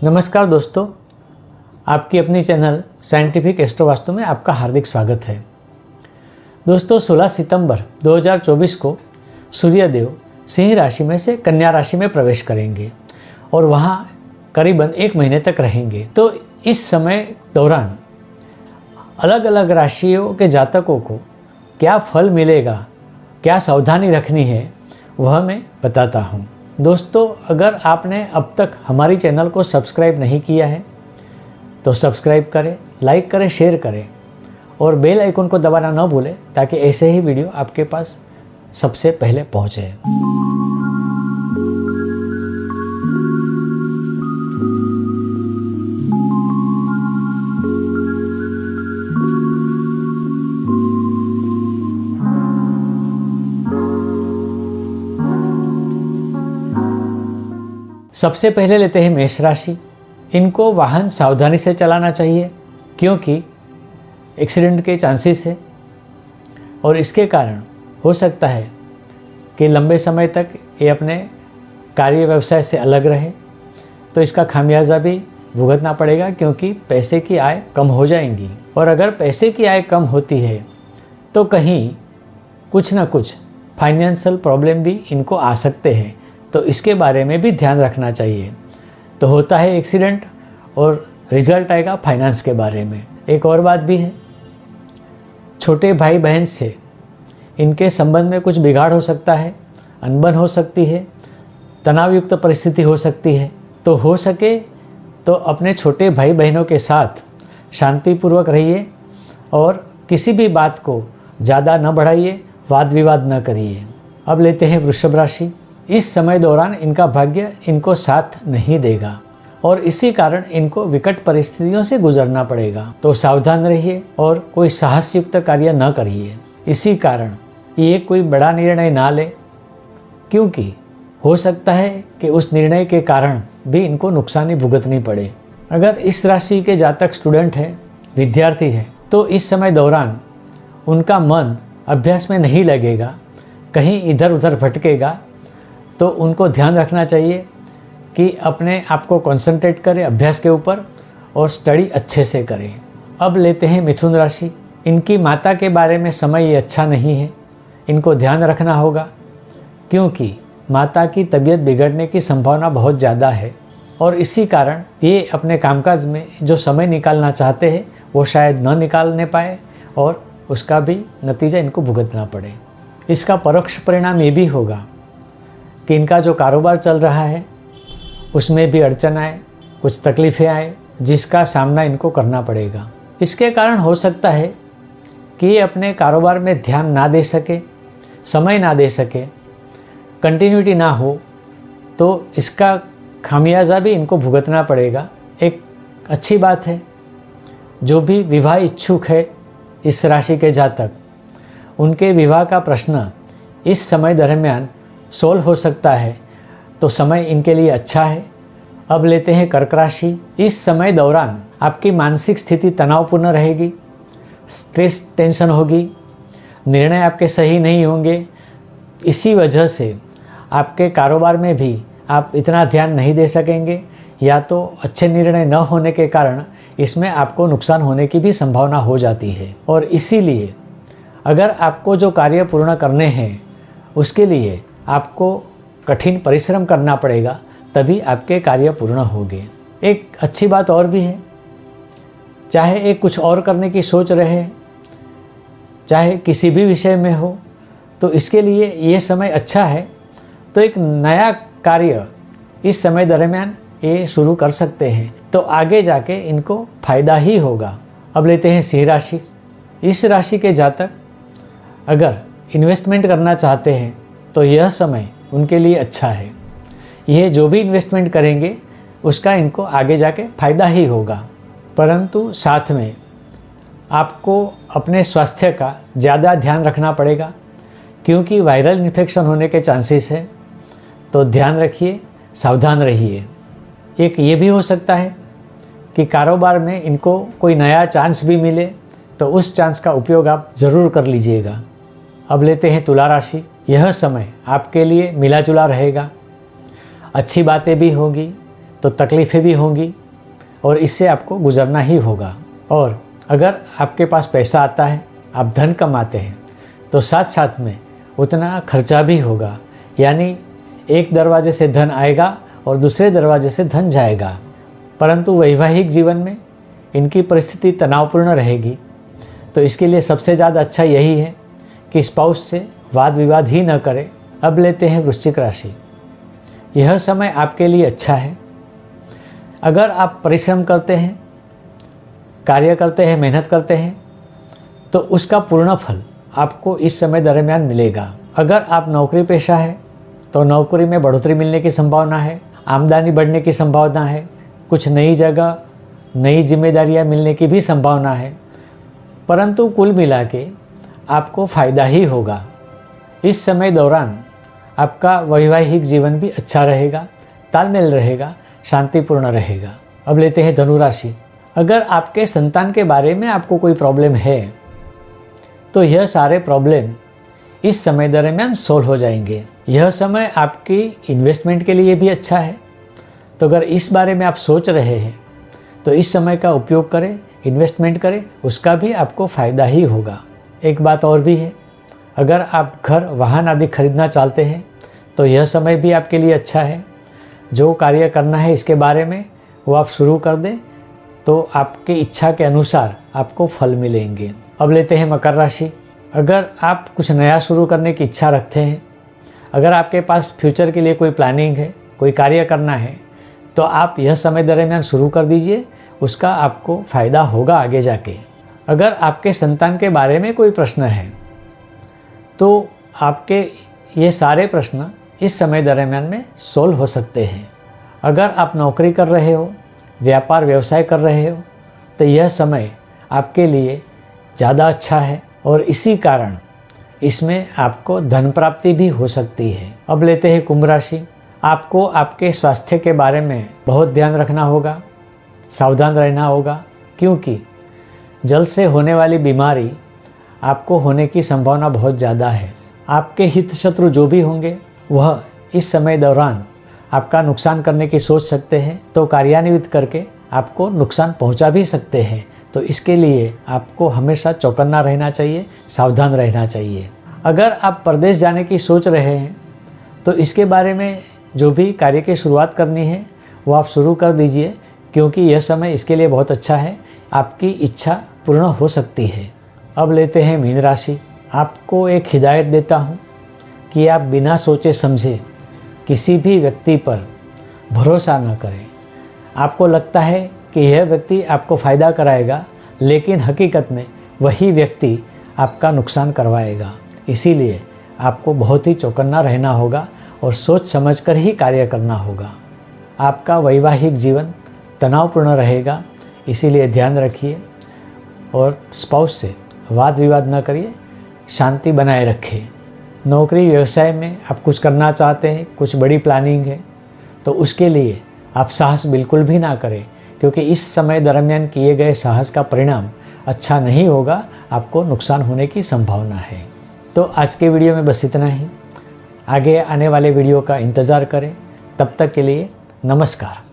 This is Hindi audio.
नमस्कार दोस्तों, आपकी अपनी चैनल साइंटिफिक एस्ट्रो वास्तु में आपका हार्दिक स्वागत है। दोस्तों 16 सितंबर 2024 को सूर्यदेव सिंह राशि में से कन्या राशि में प्रवेश करेंगे और वहाँ करीबन 1 महीने तक रहेंगे। तो इस समय दौरान अलग अलग राशियों के जातकों को क्या फल मिलेगा, क्या सावधानी रखनी है, वह मैं बताता हूँ। दोस्तों अगर आपने अब तक हमारी चैनल को सब्सक्राइब नहीं किया है तो सब्सक्राइब करें, लाइक करें, शेयर करें और बेल आइकन को दबाना न भूलें ताकि ऐसे ही वीडियो आपके पास सबसे पहले पहुँचे। सबसे पहले लेते हैं मेष राशि। इनको वाहन सावधानी से चलाना चाहिए क्योंकि एक्सीडेंट के चांसेस है और इसके कारण हो सकता है कि लंबे समय तक ये अपने कार्य व्यवसाय से अलग रहे, तो इसका खामियाजा भी भुगतना पड़ेगा क्योंकि पैसे की आय कम हो जाएंगी। और अगर पैसे की आय कम होती है तो कहीं कुछ ना कुछ फाइनेंशियल प्रॉब्लम भी इनको आ सकते हैं, तो इसके बारे में भी ध्यान रखना चाहिए। तो होता है एक्सीडेंट और रिजल्ट आएगा फाइनेंस के बारे में। एक और बात भी है, छोटे भाई बहन से इनके संबंध में कुछ बिगाड़ हो सकता है, अनबन हो सकती है, तनावयुक्त परिस्थिति हो सकती है। तो हो सके तो अपने छोटे भाई बहनों के साथ शांतिपूर्वक रहिए और किसी भी बात को ज़्यादा न बढ़ाइए, वाद विवाद न करिए। अब लेते हैं वृषभ राशि। इस समय दौरान इनका भाग्य इनको साथ नहीं देगा और इसी कारण इनको विकट परिस्थितियों से गुजरना पड़ेगा। तो सावधान रहिए और कोई साहसयुक्त कार्य न करिए। इसी कारण ये कोई बड़ा निर्णय ना ले क्योंकि हो सकता है कि उस निर्णय के कारण भी इनको नुकसानी भुगतनी पड़े। अगर इस राशि के जातक स्टूडेंट हैं, विद्यार्थी हैं, तो इस समय दौरान उनका मन अभ्यास में नहीं लगेगा, कहीं इधर उधर भटकेगा। तो उनको ध्यान रखना चाहिए कि अपने आप को कंसंट्रेट करें अभ्यास के ऊपर और स्टडी अच्छे से करें। अब लेते हैं मिथुन राशि। इनकी माता के बारे में समय ये अच्छा नहीं है, इनको ध्यान रखना होगा क्योंकि माता की तबीयत बिगड़ने की संभावना बहुत ज़्यादा है और इसी कारण ये अपने कामकाज में जो समय निकालना चाहते हैं वो शायद न निकालने पाए और उसका भी नतीजा इनको भुगतना पड़े। इसका परोक्ष परिणाम ये भी होगा कि इनका जो कारोबार चल रहा है उसमें भी अड़चन आए, कुछ तकलीफ़ें आए, जिसका सामना इनको करना पड़ेगा। इसके कारण हो सकता है कि ये अपने कारोबार में ध्यान ना दे सके, समय ना दे सके, कंटिन्यूटी ना हो, तो इसका खामियाजा भी इनको भुगतना पड़ेगा। एक अच्छी बात है, जो भी विवाह इच्छुक है इस राशि के जातक, उनके विवाह का प्रश्न इस समय दरमियान सोल्व हो सकता है, तो समय इनके लिए अच्छा है। अब लेते हैं कर्क राशि। इस समय दौरान आपकी मानसिक स्थिति तनावपूर्ण रहेगी, स्ट्रेस टेंशन होगी, निर्णय आपके सही नहीं होंगे। इसी वजह से आपके कारोबार में भी आप इतना ध्यान नहीं दे सकेंगे या तो अच्छे निर्णय न होने के कारण इसमें आपको नुकसान होने की भी संभावना हो जाती है। और इसीलिए अगर आपको जो कार्य पूर्ण करने हैं उसके लिए आपको कठिन परिश्रम करना पड़ेगा, तभी आपके कार्य पूर्ण होंगे। एक अच्छी बात और भी है, चाहे एक कुछ और करने की सोच रहे, चाहे किसी भी विषय में हो, तो इसके लिए ये समय अच्छा है। तो एक नया कार्य इस समय दरमियान ये शुरू कर सकते हैं, तो आगे जाके इनको फायदा ही होगा। अब लेते हैं सिंह राशि। इस राशि के जातक अगर इन्वेस्टमेंट करना चाहते हैं तो यह समय उनके लिए अच्छा है। यह जो भी इन्वेस्टमेंट करेंगे उसका इनको आगे जाके फ़ायदा ही होगा, परंतु साथ में आपको अपने स्वास्थ्य का ज़्यादा ध्यान रखना पड़ेगा क्योंकि वायरल इन्फेक्शन होने के चांसेस है। तो ध्यान रखिए, सावधान रहिए। एक ये भी हो सकता है कि कारोबार में इनको कोई नया चांस भी मिले, तो उस चांस का उपयोग आप ज़रूर कर लीजिएगा। अब लेते हैं तुला राशि। यह समय आपके लिए मिला जुला रहेगा, अच्छी बातें भी होगी, तो तकलीफ़ें भी होंगी और इससे आपको गुजरना ही होगा। और अगर आपके पास पैसा आता है, आप धन कमाते हैं, तो साथ साथ में उतना खर्चा भी होगा, यानी एक दरवाजे से धन आएगा और दूसरे दरवाजे से धन जाएगा। परंतु वैवाहिक जीवन में इनकी परिस्थिति तनावपूर्ण रहेगी, तो इसके लिए सबसे ज़्यादा अच्छा यही है कि स्पाउस से वाद विवाद ही न करें। अब लेते हैं वृश्चिक राशि। यह समय आपके लिए अच्छा है। अगर आप परिश्रम करते हैं, कार्य करते हैं, मेहनत करते हैं, तो उसका पूर्ण फल आपको इस समय दरमियान मिलेगा। अगर आप नौकरी पेशा है तो नौकरी में बढ़ोतरी मिलने की संभावना है, आमदनी बढ़ने की संभावना है, कुछ नई जगह नई जिम्मेदारियां मिलने की भी संभावना है। परंतु कुल मिला के आपको फ़ायदा ही होगा। इस समय दौरान आपका वैवाहिक जीवन भी अच्छा रहेगा, तालमेल रहेगा, शांतिपूर्ण रहेगा। अब लेते हैं धनु राशि। अगर आपके संतान के बारे में आपको कोई प्रॉब्लम है तो यह सारे प्रॉब्लम इस समय दरमियान सोल्व हो जाएंगे। यह समय आपकी इन्वेस्टमेंट के लिए भी अच्छा है, तो अगर इस बारे में आप सोच रहे हैं तो इस समय का उपयोग करें, इन्वेस्टमेंट करें, उसका भी आपको फ़ायदा ही होगा। एक बात और भी है, अगर आप घर वाहन आदि खरीदना चाहते हैं तो यह समय भी आपके लिए अच्छा है। जो कार्य करना है इसके बारे में वो आप शुरू कर दें तो आपकी इच्छा के अनुसार आपको फल मिलेंगे। अब लेते हैं मकर राशि। अगर आप कुछ नया शुरू करने की इच्छा रखते हैं, अगर आपके पास फ्यूचर के लिए कोई प्लानिंग है, कोई कार्य करना है, तो आप यह समय दरमियान शुरू कर दीजिए, उसका आपको फ़ायदा होगा आगे जाके। अगर आपके संतान के बारे में कोई प्रश्न है तो आपके ये सारे प्रश्न इस समय दरमियान में सोल्व हो सकते हैं। अगर आप नौकरी कर रहे हो, व्यापार व्यवसाय कर रहे हो, तो यह समय आपके लिए ज़्यादा अच्छा है और इसी कारण इसमें आपको धन प्राप्ति भी हो सकती है। अब लेते हैं कुंभ राशि। आपको आपके स्वास्थ्य के बारे में बहुत ध्यान रखना होगा, सावधान रहना होगा, क्योंकि जल से होने वाली बीमारी आपको होने की संभावना बहुत ज़्यादा है। आपके हित शत्रु जो भी होंगे वह इस समय दौरान आपका नुकसान करने की सोच सकते हैं, तो कार्यान्वित करके आपको नुकसान पहुंचा भी सकते हैं। तो इसके लिए आपको हमेशा चौकन्ना रहना चाहिए, सावधान रहना चाहिए। अगर आप परदेश जाने की सोच रहे हैं तो इसके बारे में जो भी कार्य की शुरुआत करनी है वो आप शुरू कर दीजिए, क्योंकि यह समय इसके लिए बहुत अच्छा है, आपकी इच्छा पूर्ण हो सकती है। अब लेते हैं मीन राशि। आपको एक हिदायत देता हूँ कि आप बिना सोचे समझे किसी भी व्यक्ति पर भरोसा न करें। आपको लगता है कि यह व्यक्ति आपको फ़ायदा कराएगा, लेकिन हकीकत में वही व्यक्ति आपका नुकसान करवाएगा। इसीलिए आपको बहुत ही चौकन्ना रहना होगा और सोच समझकर ही कार्य करना होगा। आपका वैवाहिक जीवन तनावपूर्ण रहेगा, इसीलिए ध्यान रखिए और स्पाउस से वाद विवाद न करिए, शांति बनाए रखें। नौकरी व्यवसाय में आप कुछ करना चाहते हैं, कुछ बड़ी प्लानिंग है, तो उसके लिए आप साहस बिल्कुल भी ना करें, क्योंकि इस समय दरमियान किए गए साहस का परिणाम अच्छा नहीं होगा, आपको नुकसान होने की संभावना है। तो आज के वीडियो में बस इतना ही। आगे आने वाले वीडियो का इंतज़ार करें। तब तक के लिए नमस्कार।